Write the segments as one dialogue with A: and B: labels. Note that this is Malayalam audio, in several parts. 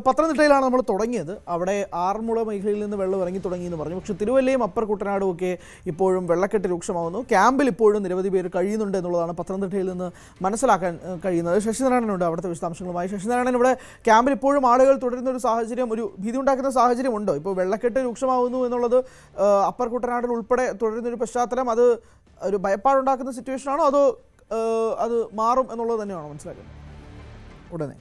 A: പത്തനംതിട്ടയിലാണ് നമ്മൾ തുടങ്ങിയത്. അവിടെ ആറന്മുള മേഖലയിൽ നിന്ന് വെള്ളം ഇറങ്ങി തുടങ്ങിയെന്ന് പറഞ്ഞു. പക്ഷേ തിരുവല്ലയും അപ്പർ കുട്ടനാടും ഒക്കെ ഇപ്പോഴും വെള്ളക്കെട്ട് രൂക്ഷമാവുന്നു. ക്യാമ്പിൽ ഇപ്പോഴും നിരവധി പേര് കഴിയുന്നുണ്ട് എന്നുള്ളതാണ് പത്തനംതിട്ടയിൽ നിന്ന് മനസ്സിലാക്കാൻ കഴിയുന്നത്. ശശിനാരായണനുണ്ട് അവിടുത്തെ വിശദാംശങ്ങളുമായി. ശശിനാരായണൻ, ഇവിടെ ക്യാമ്പിൽ ഇപ്പോഴും ആളുകൾ തുടരുന്ന ഒരു സാഹചര്യം, ഒരു ഭീതി ഉണ്ടാക്കുന്ന സാഹചര്യമുണ്ടോ? ഇപ്പോൾ വെള്ളക്കെട്ട് രൂക്ഷമാവുന്നു എന്നുള്ളത് അപ്പർ കുട്ടനാടിൽ ഉൾപ്പെടെ തുടരുന്നൊരു പശ്ചാത്തലം, അത് ഒരു ഭയപ്പാടുണ്ടാക്കുന്ന സിറ്റുവേഷനാണോ അതോ അത് മാറും എന്നുള്ളത് തന്നെയാണോ മനസ്സിലാക്കുന്നത് ഉടനെ?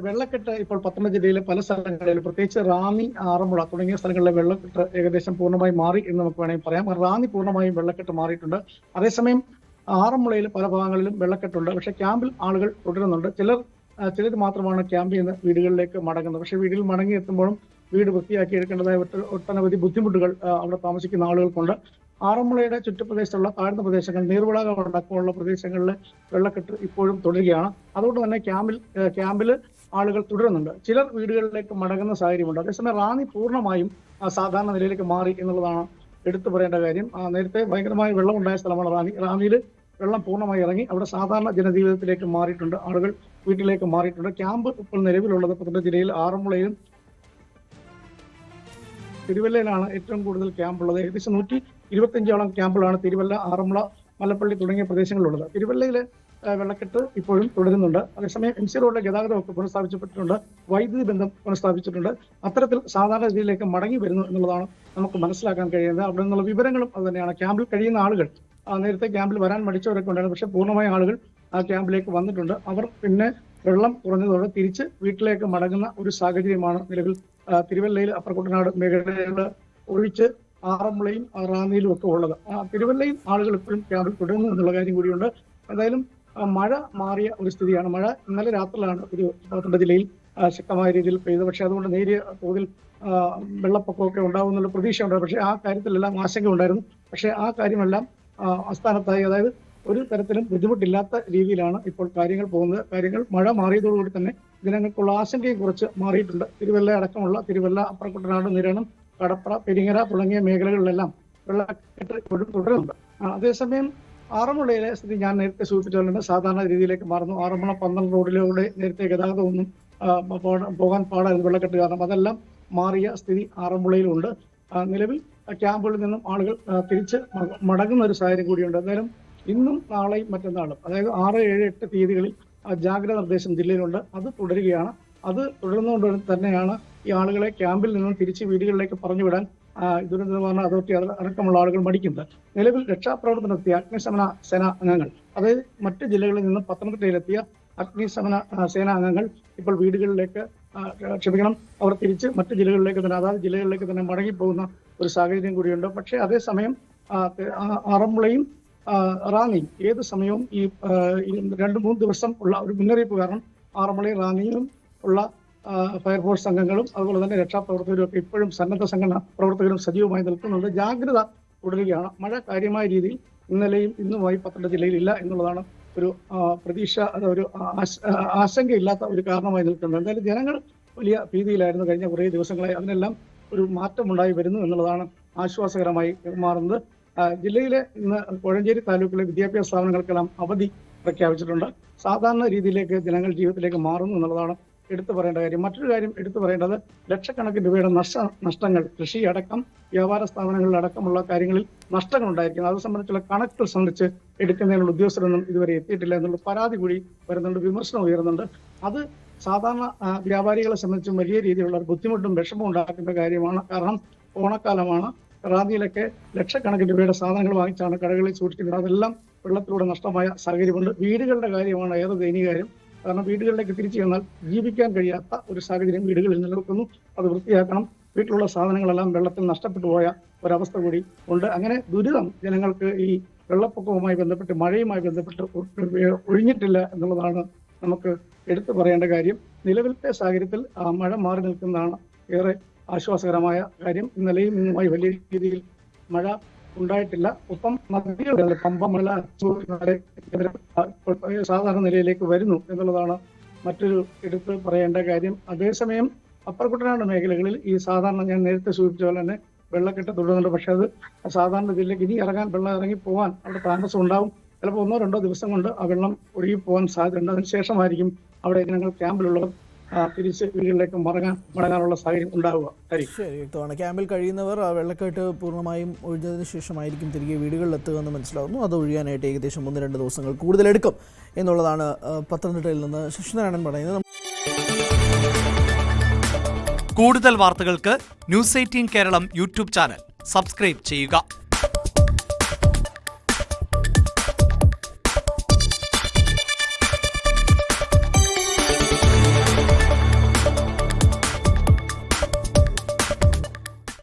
B: വെള്ളക്കെട്ട് ഇപ്പോൾ പത്തനംതിട്ട ജില്ലയിലെ പല സ്ഥലങ്ങളിലും, പ്രത്യേകിച്ച് റാന്നി, ആറന്മുള തുടങ്ങിയ സ്ഥലങ്ങളിലെ വെള്ളക്കെട്ട് ഏകദേശം പൂർണ്ണമായി മാറി എന്ന് നമുക്ക് വേണമെങ്കിൽ പറയാം. റാന്നി പൂർണ്ണമായും വെള്ളക്കെട്ട് മാറിയിട്ടുണ്ട്. അതേസമയം ആറന്മുളയിൽ പല ഭാഗങ്ങളിലും വെള്ളക്കെട്ടുണ്ട്. പക്ഷേ ക്യാമ്പിൽ ആളുകൾ തുടരുന്നുണ്ട്. ചിലർ മാത്രമാണ് ക്യാമ്പിൽ നിന്ന് വീടുകളിലേക്ക് മടങ്ങുന്നത്. പക്ഷേ വീട്ടിൽ മടങ്ങി എത്തുമ്പോഴും വീട് വൃത്തിയാക്കി എടുക്കേണ്ടതായ ഒട്ടനവധി ബുദ്ധിമുട്ടുകൾ അവിടെ താമസിക്കുന്ന ആളുകൾക്കുണ്ട്. ആറന്മുളയുടെ ചുറ്റുപ്രദേശത്തുള്ള താഴ്ന്ന പ്രദേശങ്ങൾ, നീർവിളകൾ അടക്കമുള്ള പ്രദേശങ്ങളിൽ വെള്ളക്കെട്ട് ഇപ്പോഴും തുടരുകയാണ്. അതുകൊണ്ട് തന്നെ ക്യാമ്പിൽ ആളുകൾ തുടരുന്നുണ്ട്. ചിലർ വീടുകളിലേക്ക് മടങ്ങുന്ന സാഹചര്യമുണ്ട്. അതേസമയം റാന്നി പൂർണ്ണമായും സാധാരണ നിലയിലേക്ക് മാറി എന്നുള്ളതാണ് എടുത്തു പറയേണ്ട കാര്യം. നേരത്തെ ഭയങ്കരമായ വെള്ളമുണ്ടായ സ്ഥലമാണ് റാന്നി. റാന്നിയിൽ വെള്ളം പൂർണ്ണമായി ഇറങ്ങി അവിടെ സാധാരണ ജനജീവിതത്തിലേക്ക് മാറിയിട്ടുണ്ട്. ആളുകൾ വീട്ടിലേക്ക് മാറിയിട്ടുണ്ട്. ക്യാമ്പ് ഇപ്പോൾ നിലവിലുള്ളത് പത്തനംതിട്ട ജില്ലയിൽ ആറന്മുളയിലും തിരുവല്ലയിലാണ് ഏറ്റവും കൂടുതൽ ക്യാമ്പുള്ളത്. ഏകദേശം 125ഓളം ക്യാമ്പുകളാണ് തിരുവല്ല, ആറന്മുള, മല്ലപ്പള്ളി തുടങ്ങിയ പ്രദേശങ്ങളിലുള്ളത്. തിരുവല്ലയിലെ വെള്ളക്കെട്ട് ഇപ്പോഴും തുടരുന്നുണ്ട്. അതേസമയം MC റോഡിലെ ഗതാഗതമൊക്കെ പുനഃസ്ഥാപിച്ചിട്ടുണ്ട്. വൈദ്യുതി ബന്ധം പുനഃസ്ഥാപിച്ചിട്ടുണ്ട്. അത്തരത്തിൽ സാധാരണ രീതിയിലേക്ക് മടങ്ങി വരുന്നു എന്നുള്ളതാണ് നമുക്ക് മനസ്സിലാക്കാൻ കഴിയുന്നത്. അവിടെ നിന്നുള്ള വിവരങ്ങളും അത് തന്നെയാണ്. ക്യാമ്പിൽ കഴിയുന്ന ആളുകൾ, നേരത്തെ ക്യാമ്പിൽ വരാൻ മടിച്ചവരൊക്കെ ഉണ്ടായിരുന്നു. പക്ഷേ പൂർണ്ണമായ ആളുകൾ ആ ക്യാമ്പിലേക്ക് വന്നിട്ടുണ്ട്. അവർ പിന്നെ വെള്ളം കുറഞ്ഞതോടെ തിരിച്ച് വീട്ടിലേക്ക് മടങ്ങുന്ന ഒരു സാഹചര്യമാണ് നിലവിൽ തിരുവല്ലയിൽ, അപ്പർ കുട്ടനാട് മേഖലകൾ ഒഴിച്ച് ആറന്മുളയും റാന്നിയിലും ഒക്കെ ഉള്ളത്. തിരുവല്ലയിൽ ആളുകൾ ഇപ്പോഴും ക്യാമ്പിൽ തുടരുന്നു എന്നുള്ള കാര്യം കൂടിയുണ്ട്. എന്തായാലും മഴ മാറിയ ഒരു സ്ഥിതിയാണ്. മഴ ഇന്നലെ രാത്രിയിലാണ് ഒരു പത്തനംതിട്ട ജില്ലയിൽ ശക്തമായ രീതിയിൽ പെയ്തത്. പക്ഷേ അതുകൊണ്ട് നേരിയ തോതിൽ വെള്ളപ്പൊക്കമൊക്കെ ഉണ്ടാകുന്നുള്ള പ്രതീക്ഷ ഉണ്ടായിരുന്നു. പക്ഷേ ആ കാര്യത്തിലെല്ലാം ആശങ്ക ഉണ്ടായിരുന്നു. പക്ഷേ ആ കാര്യമെല്ലാം അസ്ഥാനത്തായി. അതായത് ഒരു തരത്തിലും ബുദ്ധിമുട്ടില്ലാത്ത രീതിയിലാണ് ഇപ്പോൾ കാര്യങ്ങൾ പോകുന്നത്. കാര്യങ്ങൾ മഴ മാറിയതോടുകൂടി തന്നെ ജനങ്ങൾക്കുള്ള ആശങ്കയും കുറച്ച് മാറിയിട്ടുണ്ട്. തിരുവല്ല അടക്കമുള്ള തിരുവല്ല, അപ്പർ കുട്ടനാട്, നിരണം, കടപ്ര, പെരിങ്ങര തുടങ്ങിയ മേഖലകളിലെല്ലാം വെള്ളക്കെട്ട് തുടരുന്നുണ്ട്. അതേസമയം ആറന്മുളയിലെ സ്ഥിതി ഞാൻ നേരത്തെ സൂചിപ്പിച്ചുകൊണ്ട് സാധാരണ രീതിയിലേക്ക് മാറുന്നു. ആറന്മുള 12 റോഡിലൂടെ നേരത്തെ ഗതാഗതമൊന്നും പോകാൻ പാടായിരുന്നു വെള്ളക്കെട്ട് കാരണം. അതെല്ലാം മാറിയ സ്ഥിതി ആറന്മുളയിലുണ്ട്. നിലവിൽ ക്യാമ്പുകളിൽ നിന്നും ആളുകൾ തിരിച്ച് മടങ്ങുന്ന ഒരു സാഹചര്യം കൂടിയുണ്ട്. എന്തായാലും ഇന്നും നാളെയും മറ്റന്നാളും, അതായത് 6, 7, 8 തീയതികളിൽ ജാഗ്രതാ നിർദ്ദേശം ജില്ലയിലുണ്ട്. അത് തുടരുകയാണ്. അത് തുടരുന്നതുകൊണ്ട് തന്നെയാണ് ഈ ആളുകളെ ക്യാമ്പിൽ നിന്നും തിരിച്ച് വീടുകളിലേക്ക് പറഞ്ഞുവിടാൻ ദുരന്ത നിവാരണ അതോറിറ്റി അടക്കമുള്ള ആളുകൾ മടിക്കുന്നത്. നിലവിൽ രക്ഷാപ്രവർത്തനത്തിയ അഗ്നിശമന സേനാ അംഗങ്ങൾ, അതായത് മറ്റ് ജില്ലകളിൽ നിന്നും പത്തനംതിട്ടയിലെത്തിയ അഗ്നിശമന സേനാ അംഗങ്ങൾ ഇപ്പോൾ വീടുകളിലേക്ക് അവർ തിരിച്ച് മറ്റ് ജില്ലകളിലേക്ക് തന്നെ, അതാത് ജില്ലകളിലേക്ക് തന്നെ മടങ്ങിപ്പോകുന്ന ഒരു സാഹചര്യം കൂടിയുണ്ട്. പക്ഷേ അതേസമയം ആറന്മുളയും റാന്നിയും ഏത് സമയവും ഈ 2-3 ദിവസം ഉള്ള ഒരു മുന്നറിയിപ്പ് കാരണം ആറന്മുളയും റാന്നിയിലും ഉള്ള ഫയർഫോഴ്സ് അംഗങ്ങളും അതുപോലെ തന്നെ രക്ഷാപ്രവർത്തകരും ഒക്കെ ഇപ്പോഴും സന്നദ്ധ സംഘടന പ്രവർത്തകരും സജീവമായി നിൽക്കുന്നുണ്ട്. ജാഗ്രത തുടരുകയാണ്. മഴ കാര്യമായ രീതിയിൽ ഇന്നലെയും ഇന്നുമായി പത്തനംതിട്ട ജില്ലയിൽ ഇല്ല എന്നുള്ളതാണ് ഒരു പ്രതീക്ഷ, ഒരു ആശങ്കയില്ലാത്ത ഒരു കാരണമായി നിൽക്കുന്നത്. എന്തായാലും ജനങ്ങൾ വലിയ ഭീതിയിലായിരുന്നു കഴിഞ്ഞ കുറേ ദിവസങ്ങളായി. അതിനെല്ലാം ഒരു മാറ്റമുണ്ടായി വരുന്നു എന്നുള്ളതാണ് ആശ്വാസകരമായി മാറുന്നത്. ജില്ലയിലെ ഇന്ന് കോഴഞ്ചേരി താലൂക്കിലെ വിദ്യാഭ്യാസ സ്ഥാപനങ്ങൾക്കെല്ലാം അവധി പ്രഖ്യാപിച്ചിട്ടുണ്ട്. സാധാരണ രീതിയിലേക്ക് ജനങ്ങൾ ജീവിതത്തിലേക്ക് മാറുന്നു എന്നുള്ളതാണ് എടുത്തു പറയേണ്ട കാര്യം. മറ്റൊരു കാര്യം എടുത്തു പറയേണ്ടത്, ലക്ഷക്കണക്കിന് രൂപയുടെ നഷ്ടങ്ങൾ കൃഷി അടക്കം വ്യാപാര സ്ഥാപനങ്ങളിലടക്കമുള്ള കാര്യങ്ങളിൽ നഷ്ടങ്ങൾ ഉണ്ടായിരിക്കുന്നത്. അത് സംബന്ധിച്ചുള്ള കണക്കുകൾ സംബന്ധിച്ച് എടുക്കുന്നതിനുള്ള ഉദ്യോഗസ്ഥരൊന്നും ഇതുവരെ എത്തിയിട്ടില്ല എന്നുള്ള പരാതി കൂടി വരുന്നുണ്ട്, വിമർശനം ഉയരുന്നുണ്ട്. അത് സാധാരണ വ്യാപാരികളെ സംബന്ധിച്ചും വലിയ രീതിയിലുള്ള ബുദ്ധിമുട്ടും വിഷമവും ഉണ്ടാക്കുന്ന കാര്യമാണ്. കാരണം ഓണക്കാലമാണ്. റാന്നിയിലൊക്കെ ലക്ഷക്കണക്കിന് രൂപയുടെ സാധനങ്ങൾ വാങ്ങിച്ചാണ് കടകളിൽ സൂക്ഷിക്കുന്നത്. അതെല്ലാം വെള്ളത്തിലൂടെ നഷ്ടമായ സാഹചര്യമുണ്ട്. വീടുകളുടെ കാര്യമാണ് ഏറെ ദയനീയകാര്യം. കാരണം വീടുകളിലേക്ക് തിരിച്ചു ചെന്നാൽ ജീവിക്കാൻ കഴിയാത്ത ഒരു സാഹചര്യം വീടുകളിൽ നിലനിൽക്കുന്നു. അത് വൃത്തിയാക്കണം. വീട്ടിലുള്ള സാധനങ്ങളെല്ലാം വെള്ളത്തിൽ നഷ്ടപ്പെട്ടു പോയ ഒരവസ്ഥ കൂടി ഉണ്ട്. അങ്ങനെ ദുരിതം ജനങ്ങൾക്ക് ഈ വെള്ളപ്പൊക്കവുമായി ബന്ധപ്പെട്ട്, മഴയുമായി ബന്ധപ്പെട്ട് ഒഴിഞ്ഞിട്ടില്ല എന്നുള്ളതാണ് നമുക്ക് എടുത്തു പറയേണ്ട കാര്യം. നിലവിലത്തെ സാഹചര്യത്തിൽ മഴ മാറി നിൽക്കുന്നതാണ് ഏറെ ആശ്വാസകരമായ കാര്യം. ഇന്നലെയും ഇന്നുമായി വലിയ രീതിയിൽ മഴ ഉണ്ടായിട്ടില്ല. ഒപ്പം നദികളുടെ പമ്പ, മല സാധാരണ നിലയിലേക്ക് വരുന്നു എന്നുള്ളതാണ് മറ്റൊരു എടുത്ത് പറയേണ്ട കാര്യം. അതേസമയം അപ്പർ കുട്ടനാട് മേഖലകളിൽ ഈ സാധാരണ ഞാൻ നേരത്തെ സൂചിപ്പിച്ച പോലെ തന്നെ വെള്ളക്കെട്ട് തുടരുന്നുണ്ട്. പക്ഷെ അത് സാധാരണ ജില്ലയ്ക്ക് ഇനി വെള്ളം ഇറങ്ങി പോകാൻ അവിടെ താമസം ഉണ്ടാവും. ചിലപ്പോൾ 1-2 ദിവസം കൊണ്ട് ആ വെള്ളം ഒഴുകി പോകാൻ സാധ്യതയുണ്ട്. അതിനുശേഷമായിരിക്കും അവിടെ ജനങ്ങൾ ക്യാമ്പിലുള്ളവർ തിരിച്ച് വീടുകളിലേക്ക് മടങ്ങാനുള്ള സാഹചര്യം ഉണ്ടാവുക.
A: ശരി, വ്യക്തമാണ്. ക്യാമ്പിൽ കഴിയുന്നവർ ആ വെള്ളക്കെട്ട് പൂർണ്ണമായും ഒഴിഞ്ഞതിന് ശേഷമായിരിക്കും തിരികെ വീടുകളിലെത്തുക എന്ന് മനസ്സിലാവുന്നു. അത് ഒഴിയാനായിട്ട് ഏകദേശം 1-2 ദിവസങ്ങൾ കൂടുതലെടുക്കും എന്നുള്ളതാണ് പത്തനംതിട്ടയിൽ നിന്ന് ശശിനാരായണൻ പറയുന്നത്.
C: കൂടുതൽ വാർത്തകൾക്ക് news 18 Keralam YouTube channel subscribe ചെയ്യുക.